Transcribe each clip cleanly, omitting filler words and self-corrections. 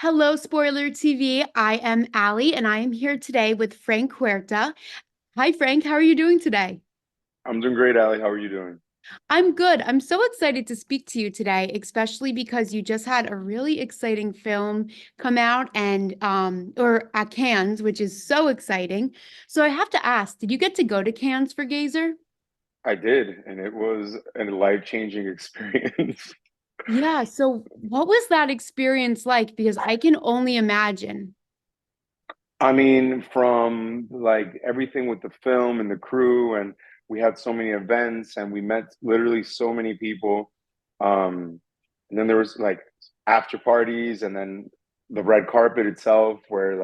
Hello, Spoiler TV. I am Allie, and I am here today with Frank Huerta. Hi, Frank. How are you doing today? I'm doing great, Allie. How are you doing? I'm good. I'm so excited to speak to you today, especially because you just had a really exciting film come out and or at Cannes, which is so exciting. So I have to ask, did you get to go to Cannes for Gazer? I did, and it was a life-changing experience. Yeah, so what was that experience like? Because I can only imagine. I mean, from like everything with the film and the crew, and we had so many events, and we met literally so many people. And then there was like after parties, and then the red carpet itself, where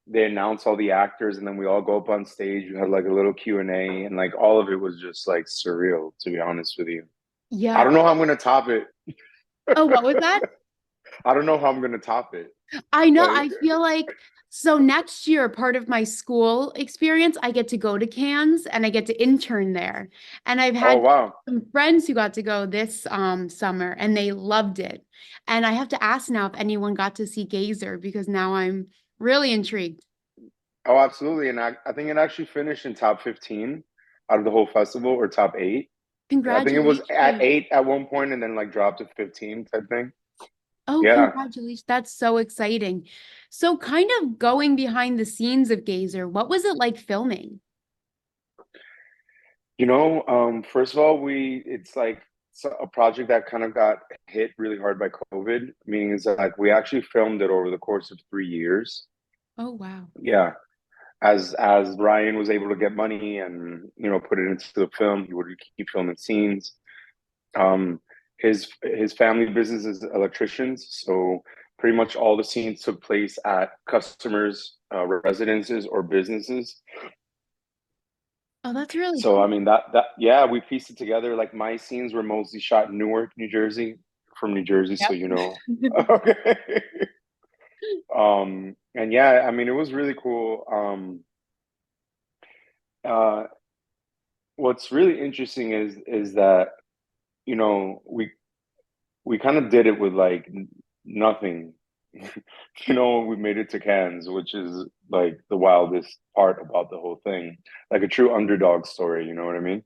they announce all the actors, and then we all go up on stage. We had like a little Q&A, and like all of it was just like surreal, to be honest with you. I Yeah. don't know how I'm gonna top it. Oh, what was that? I don't know how I'm gonna top it. I know. Like, I feel like so next year, part of my school experience, I get to go to Cannes and I get to intern there. And I've oh had wow. some friends who got to go this summer and they loved it. And I have to ask now if anyone got to see Gazer because now I'm really intrigued. Oh, absolutely. And I think it actually finished in top 15 out of the whole festival or top eight. Yeah, I think it was at Congratulations. eight at one point and then like dropped to 15 type thing. Oh, Yeah. congratulations. That's so exciting. So, kind of going behind the scenes of Gazer, what was it like filming? First of all, it's like a project that kind of got hit really hard by COVID, meaning is that like we actually filmed it over the course of 3 years. Oh, wow. Yeah. As Ryan was able to get money and put it into the film, he would keep filming scenes. Um, his family business is electricians, so pretty much all the scenes took place at customers' residences or businesses. Oh, that's really So cool. I mean that yeah, we pieced it together. Like my scenes were mostly shot in Newark, New Jersey, from New Jersey, so Yep. you know. Okay. And yeah, I mean it was really cool. Uh, what's really interesting is that you know we kind of did it with like nothing. We made it to Cannes, which is like the wildest part about the whole thing. Like a true underdog story, you know what I mean?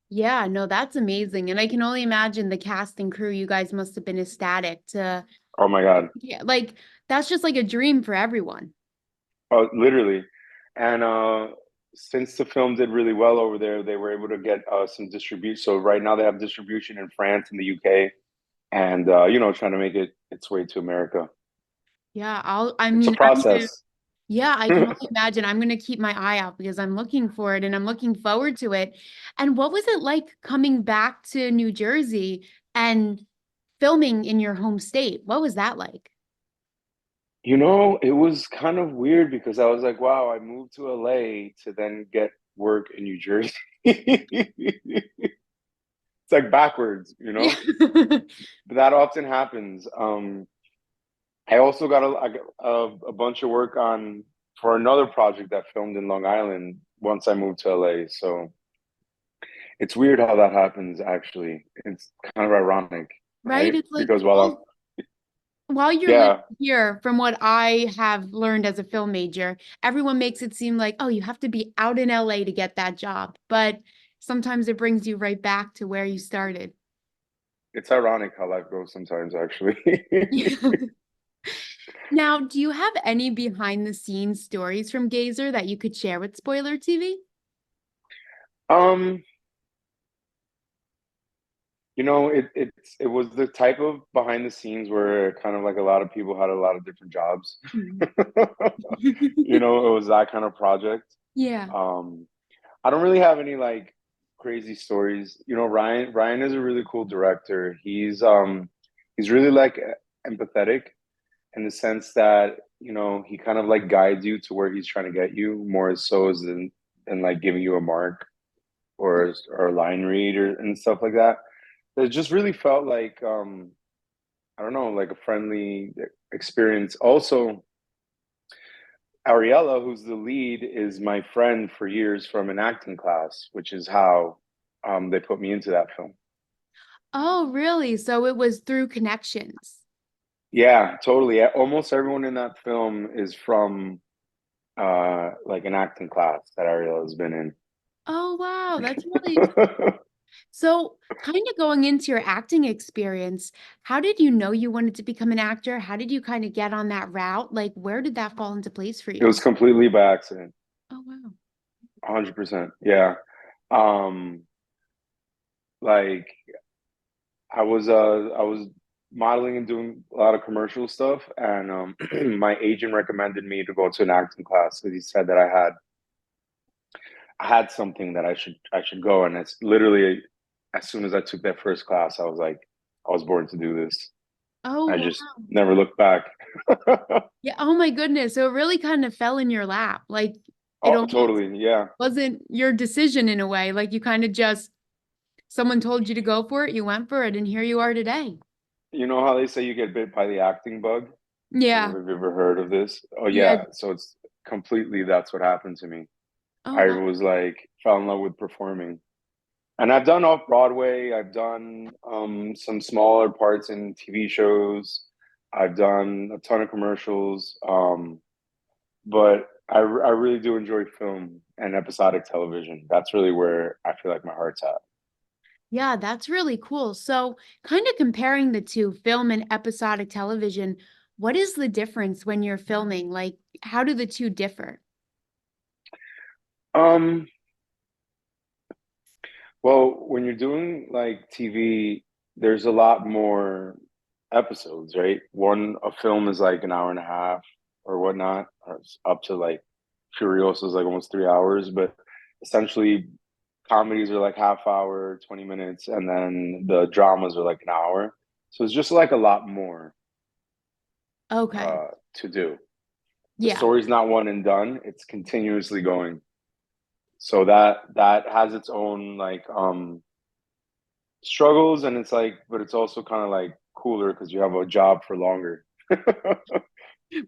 Yeah, no, that's amazing. And I can only imagine the cast and crew, you guys must have been ecstatic to, Oh my God. yeah, like that's just like a dream for everyone. Oh, literally. And since the film did really well over there, they were able to get some distribution. So right now they have distribution in France and the UK and trying to make it its way to America. Yeah, It's a process. yeah, I can only imagine. I'm gonna keep my eye out because I'm looking for it and I'm looking forward to it. And what was it like coming back to New Jersey and filming in your home state? What was that like? It was kind of weird because I was like, wow, I moved to LA to then get work in New Jersey. It's like backwards, you Yeah. know? But that often happens. I also got a bunch of work on for another project that filmed in Long Island once I moved to LA. So it's weird how that happens, actually. It's kind of ironic, Right? right? It's like, Because well, while you're living yeah, here, from what I have learned as a film major, everyone makes it seem like, oh, you have to be out in LA to get that job. But sometimes it brings you right back to where you started. it's ironic how life goes sometimes, actually. Now, do you have any behind the scenes stories from Gazer that you could share with Spoiler TV? Um, it was the type of behind the scenes where kind of like a lot of people had a lot of different jobs. Mhm. It was that kind of project. Yeah. Um, I don't really have any like crazy stories. Ryan is a really cool director. He's really like empathetic in the sense that, he kind of like guides you to where he's trying to get you more so as than like giving you a mark or a line read and stuff like that. It just really felt like I don't know, like a friendly experience. Also, Ariella, who's the lead, is my friend for years from an acting class, which is how they put me into that film. Oh, really? So it was through connections. Yeah, totally. Almost everyone in that film is from like an acting class that Ariel has been in. Oh, wow, that's really so kind of going into your acting experience, how did you know you wanted to become an actor? How did you kind of get on that route? Like, where did that fall into place for It was you? completely by accident. Oh, wow. 100%. Yeah. Um, like I was modeling and doing a lot of commercial stuff, and my agent recommended me to go to an acting class because he said that I had something that I should go, and it's literally as soon as I took that first class, I was like, I was born to do this. Oh, I wow. just never looked back. Yeah. Oh, my goodness. So it really kind of fell in your lap. Like, it Oh, almost totally. Yeah. wasn't your decision in a way. Like, you kind of just, someone told you to go for it, you went for it, and here you are today. You know how they say you get bit by the acting bug? I don't Yeah. know if you've ever heard of this. Oh Yeah. yeah. So it's completely that's what happened to me. Oh, I wow. was like fell in love with performing. And I've done off Broadway. I've done some smaller parts in TV shows. I've done a ton of commercials. But I really do enjoy film and episodic television. That's really where I feel like my heart's at. Yeah, that's really cool. So, kind of comparing the two, film and episodic television, what is the difference when you're filming? Like, how do the two differ? Um, well, when you're doing like TV, there's a lot more episodes, right? A film is like an hour and a half or whatnot, or it's up to like Furiosa is like almost 3 hours, but essentially comedies are like half hour, 20 minutes, and then the dramas are like an hour. So it's just like a lot more Okay. to do. The Yeah. story's not one and done, it's continuously going. So that has its own like struggles, and it's like, but it's also kind of like cooler because you have a job for longer.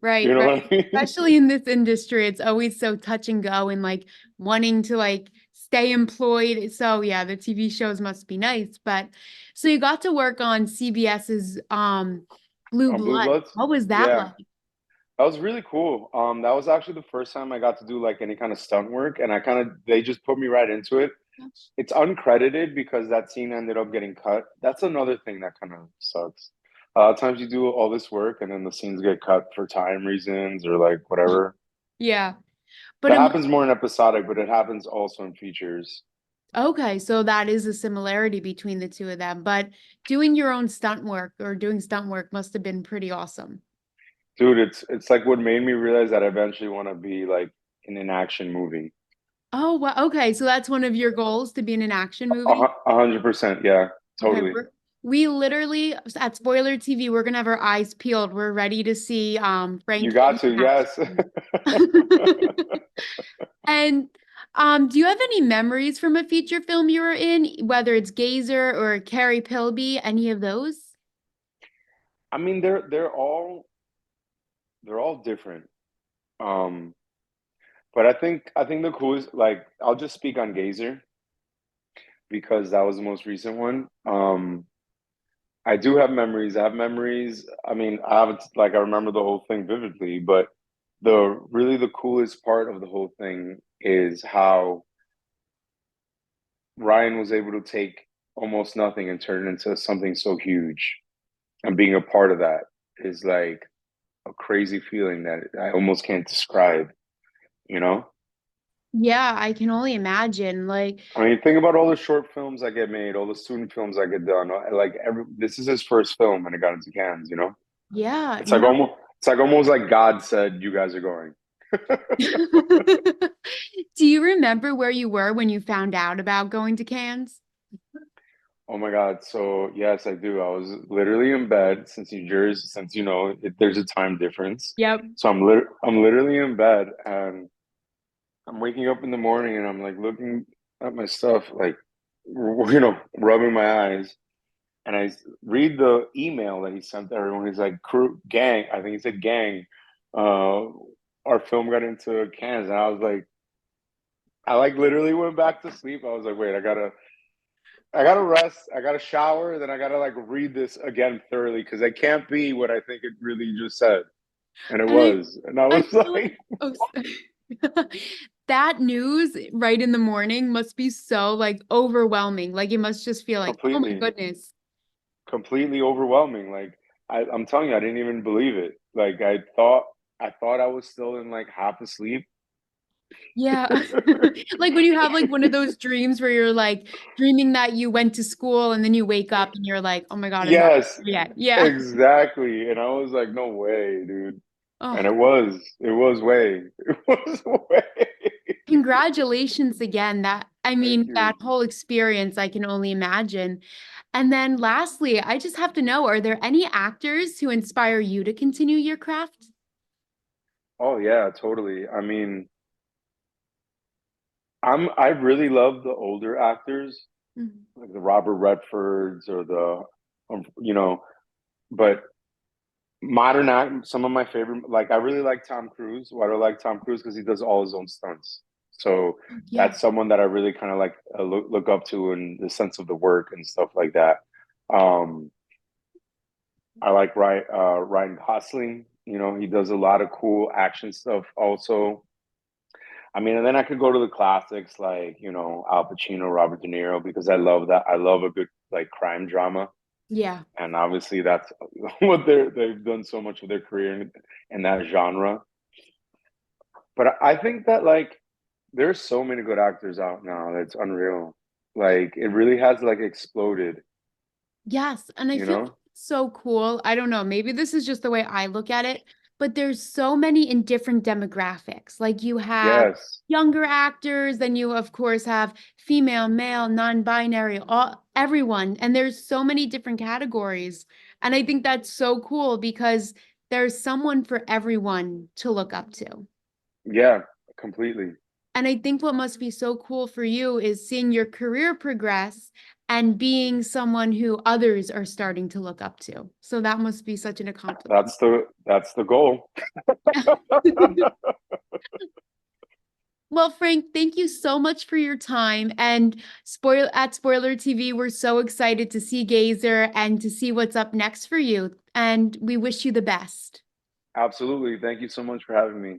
Right, You know what right. I mean? Especially in this industry, it's always so touch and go and like wanting to like stay employed. So yeah, the TV shows must be nice. But so you got to work on CBS's Blue On Blue Blood. Bloods? What was that Yeah. like? That was really cool. That was actually the first time I got to do like any kind of stunt work, and I kind of they just put me right into it. It's uncredited because that scene ended up getting cut. That's another thing that kind of sucks. A lot of times you do all this work and then the scenes get cut for time reasons or like whatever. Yeah. But That it must happens more in episodic, but it happens also in features. Okay, so that is a similarity between the two of them. But doing your own stunt work or doing stunt work must have been pretty awesome. Dude, it's like what made me realize that I eventually want to be like in an action movie. Oh, well, okay. So that's one of your goals to be in an action A movie? 100%, yeah, Okay, totally. we literally at Spoiler TV, we're gonna have our eyes peeled. We're ready to see You Frank got in to, yes. action. And do you have any memories from a feature film you were in, whether it's Gazer or Carrie Pilby, any of those? I mean, they're all different. Um, but I think the coolest, like, I'll just speak on Gazer because that was the most recent one. I do have memories. I have memories. I mean, I haven't like I remember the whole thing vividly, but the coolest part of the whole thing is how Ryan was able to take almost nothing and turn it into something so huge. And being a part of that is like a crazy feeling that I almost can't describe, you know? Yeah, I can only imagine. Like, I mean, think about all the short films that get made, all the student films that get done. Like every this is his first film and it got into Cannes, you know? yeah, It's like no. almost like God said you guys are going. Do you remember where you were when you found out about going to Cannes? Oh my God. So yes, I do. I was literally in bed since New Jersey, since you know there's a time difference. Yep. So I'm literally in bed and I'm waking up in the morning and I'm like looking at my stuff, like you know, rubbing my eyes. And read the email that he sent to everyone. He's like, "Crew, gang." I think he said, "Gang." Uh, our film got into Cannes, and I was like, I like literally went back to sleep. I was like, "Wait, I gotta rest. I gotta shower. Then I gotta like read this again thoroughly because it can't be what I think it really just said, and it And was. And I I was feel like, like, oh, that news right in the morning must be so like overwhelming. Like it must just feel like, oh my completely, goodness. completely overwhelming. Like I'm telling you, I didn't even believe it. Like I thought I was still in like half asleep. Yeah. Like when you have like one of those dreams where you're like dreaming that you went to school and then you wake up and you're like, oh my God, I'm not Yes, there yet. Yeah. exactly. And I was like, no way, dude. And Oh, it was way, it was way. congratulations again. That, I Thank mean, you. that whole experience, I can only imagine. And then lastly, I just have to know, are there any actors who inspire you to continue your craft? Oh yeah, totally. I mean, I really love the older actors, Mhm. like the Robert Redfords or but modern act, some of my favorite, like I really like Tom Cruise. Why do I like Tom Cruise? Because he does all his own stunts. So Yeah. that's someone that I really kind of like look up to in the sense of the work and stuff like that. Um, I like Ryan Gosling. You know, he does a lot of cool action stuff also. I mean, and then I could go to the classics like, Al Pacino, Robert De Niro, because I love that. I love a good like crime drama. Yeah. And obviously that's what they've done so much of their career in that genre. But I think that like there's so many good actors out now that's unreal. Like it really has like exploded, Yes, and I you feel like know? it's so cool. I don't know, maybe this is just the way I look at it, but there's so many in different demographics. Like you have Yes. younger actors, then you of course have female, male, non-binary, all everyone, and there's so many different categories. And I think that's so cool because there's someone for everyone to look up to. Yeah, completely. And I think what must be so cool for you is seeing your career progress and being someone who others are starting to look up to. So that must be such an accomplishment. That's the goal. Well, Frank, thank you so much for your time. And Spoiler TV, we're so excited to see Gazer and to see what's up next for you. And we wish you the best. Absolutely. Thank you so much for having me.